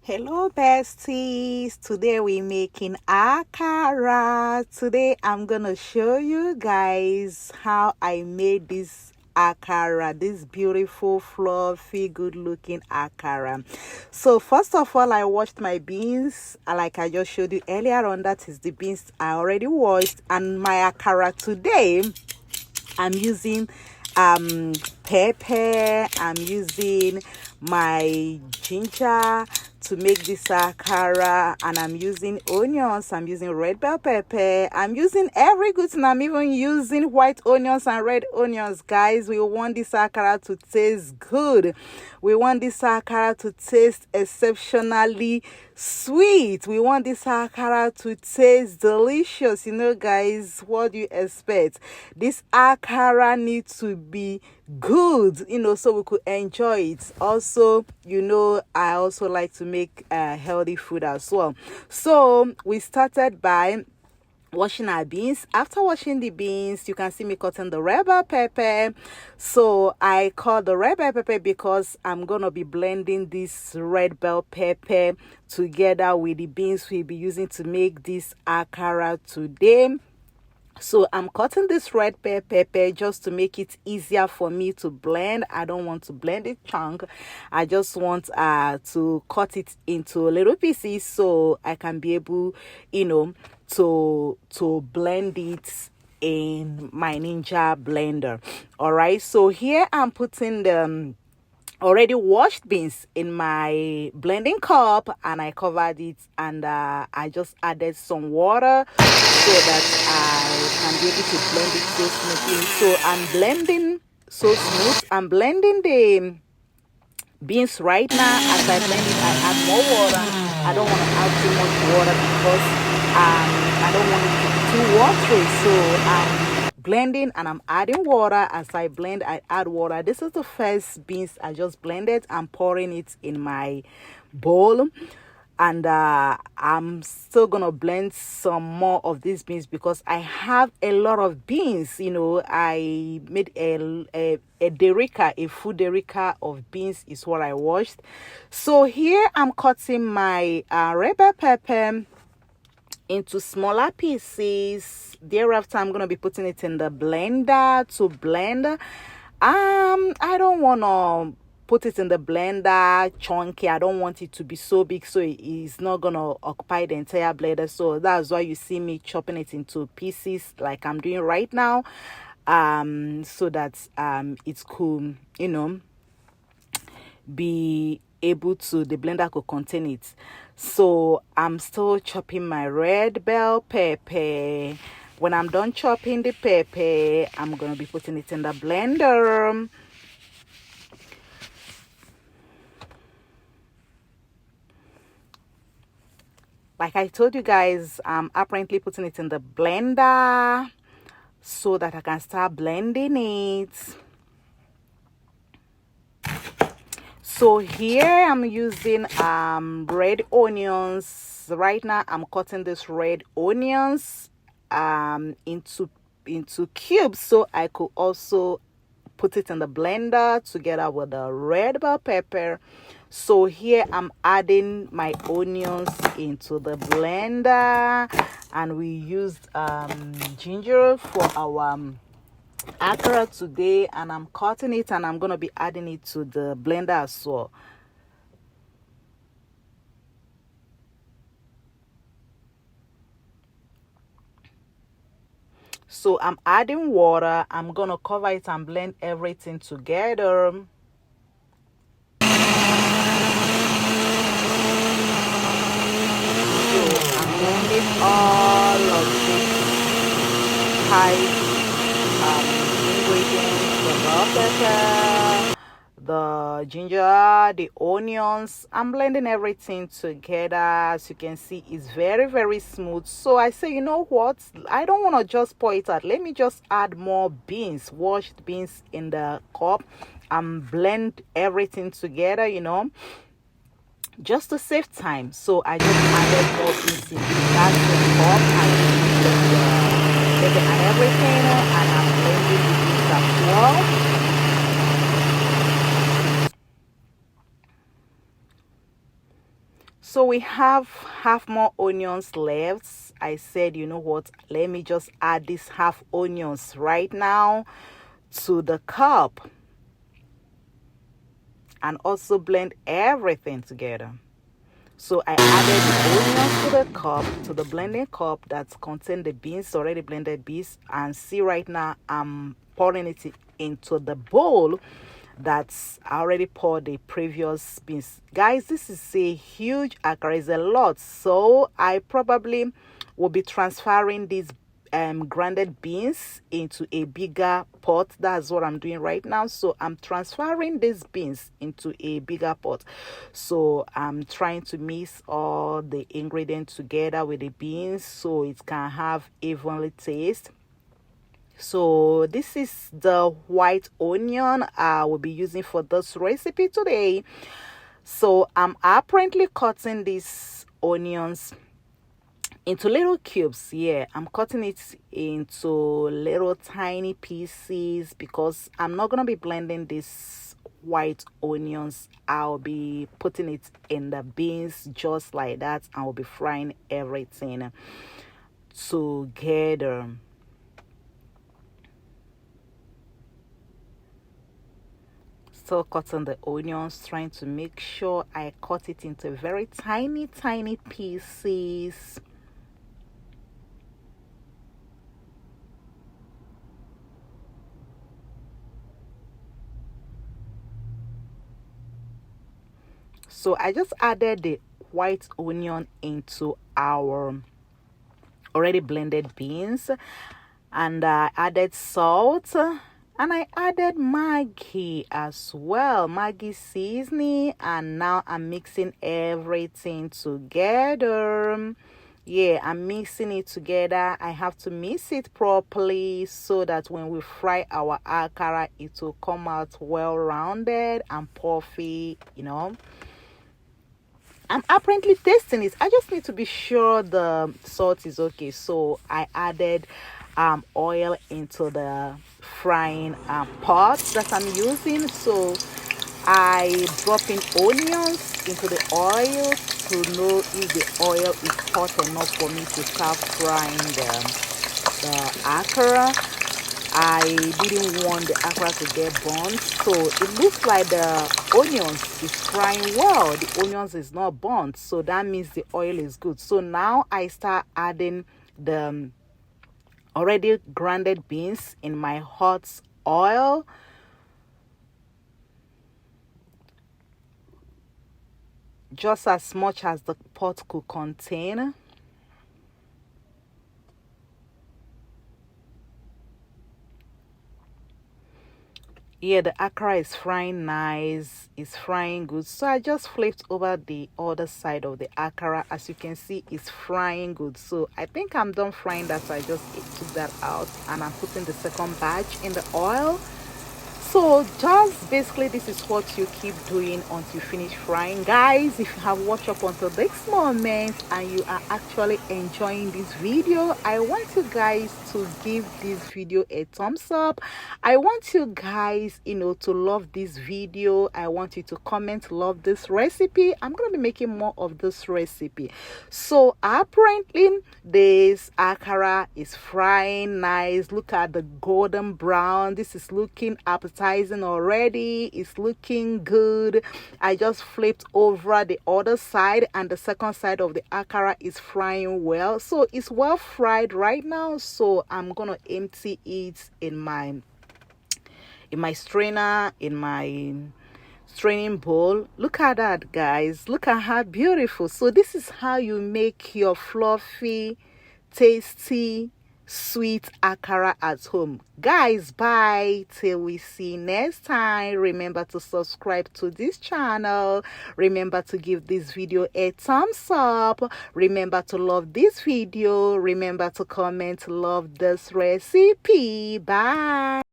Hello besties, today we're making akara. Today I'm gonna show you guys how I made this akara, this beautiful fluffy good looking akara. So first of all, I washed my beans like I just showed you earlier on. That is the beans I already washed, and my akara today I'm using pepper, I'm using my ginger to make this akara, and I'm using onions, I'm using red bell pepper, I'm using every good thing. I'm even using white onions and red onions. Guys, we want this akara to taste good. We want this akara to taste exceptionally sweet. We want this akara to taste delicious. Guys, what do you expect? This akara needs to be good, so we could enjoy it. Also, I also like to make healthy food as well. So we started by washing our beans. After washing the beans, you can see me cutting the red bell pepper. So I cut the red bell pepper because I'm gonna be blending this red bell pepper together with the beans we'll be using to make this akara today. So I'm cutting this red bell pepper just to make it easier for me to blend. I don't want to blend it chunk. I just want to cut it into little pieces so I can be able, to blend it in my Ninja blender. All right. So here I'm putting the already washed beans in my blending cup, and I covered it, and I just added some water so that I can be able to blend it so smoothly. So I'm blending so smooth. I'm blending the beans right now. As I blend it, I add more water. I don't want to add too much water because I don't want it to be too watery. So I'm blending and I'm adding water. As I blend, I add water. This is the first beans I just blended. I'm pouring it in my bowl, and I'm still gonna blend some more of these beans because I have a lot of beans. I made a derica, a full derica of beans is what I washed. So here I'm cutting my red bell pepper into smaller pieces. Thereafter, I'm gonna be putting it in the blender to blend. I don't wanna put it in the blender chunky. I don't want it to be so big so it's not gonna occupy the entire blender. So that's why you see me chopping it into pieces like I'm doing right now, so that it could be able to, the blender could contain it. So I'm still chopping my red bell pepper. When I'm done chopping the pepper, I'm gonna be putting it in the blender. Like I told you guys, I'm apparently putting it in the blender so that I can start blending it. So here I'm using red onions. Right now I'm cutting this red onions into cubes so I could also put it in the blender together with the red bell pepper. So here I'm adding my onions into the blender, and we used ginger for our akara today, and I'm cutting it and I'm gonna be adding it to the blender as well. So I'm adding water. I'm gonna cover it and blend everything together. So I'm blending all of these type ingredients: the bell pepper, the ginger, the onions. I'm blending everything together. As you can see, it's very, very smooth. So I say, you know what, I don't want to just pour it out. Let me just add more beans, washed beans, in the cup and blend everything together, just to save time. So I just added more beans in that cup and everything, and I'm blending the beans as well. So we have half more onions left. I said, you know what, let me just add this half onions right now to the cup and also blend everything together. So I added the onions to the cup, to the blending cup that contained the beans, already blended beans. And see right now, I'm pouring it into the bowl that's I already poured the previous beans. Guys, this is a huge akara, it's a lot. So I probably will be transferring these grounded beans into a bigger pot. That's what I'm doing right now. So I'm transferring these beans into a bigger pot. So I'm trying to mix all the ingredients together with the beans so it can have evenly taste. So this is the white onion I will be using for this recipe today. So I'm apparently cutting these onions into little cubes. Yeah, I'm cutting it into little tiny pieces because I'm not gonna be blending this white onions. I'll be putting it in the beans just like that. I'll be frying everything together. Still cutting the onions, trying to make sure I cut it into very tiny pieces. So I just added the white onion into our already blended beans, and I added salt, and I added Maggi as well, Maggi seasoning, and now I'm mixing everything together. Yeah, I'm mixing it together. I have to mix it properly so that when we fry our akara, it will come out well rounded and puffy, you know. I'm apparently tasting it. I just need to be sure the salt is okay. So I added oil into the frying pot that I'm using. So I drop in onions into the oil to know if the oil is hot enough for me to start frying the akara. I didn't want the akara to get burnt, so it looks like the onions is frying well. The onions is not burnt, so that means the oil is good. So now I start adding the already grounded beans in my hot oil. Just as much as the pot could contain. Yeah, the akara is frying nice, it's frying good. So I just flipped over the other side of the akara. As you can see, it's frying good. So I think I'm done frying that, so I just took that out and I'm putting the second batch in the oil. So just basically this is what you keep doing until you finish frying. Guys, if you have watched up until this moment and you are actually enjoying this video, I want you guys to give this video a thumbs up. I want you guys, you know, to love this video. I want you to comment love this recipe. I'm gonna be making more of this recipe. So apparently this akara is frying nice. Look at the golden brown. This is looking appetizing already. It's looking good. I just flipped over the other side and the second side of the akara is frying well. So it's well fried right now. So I'm gonna empty it in my strainer, in my straining bowl. Look at that, guys. Look at how beautiful. So this is how you make your fluffy, tasty, sweet akara at home. Guys, bye till we see next time. Remember to subscribe to this channel. Remember to give this video a thumbs up. Remember to love this video. Remember to comment love this recipe. Bye.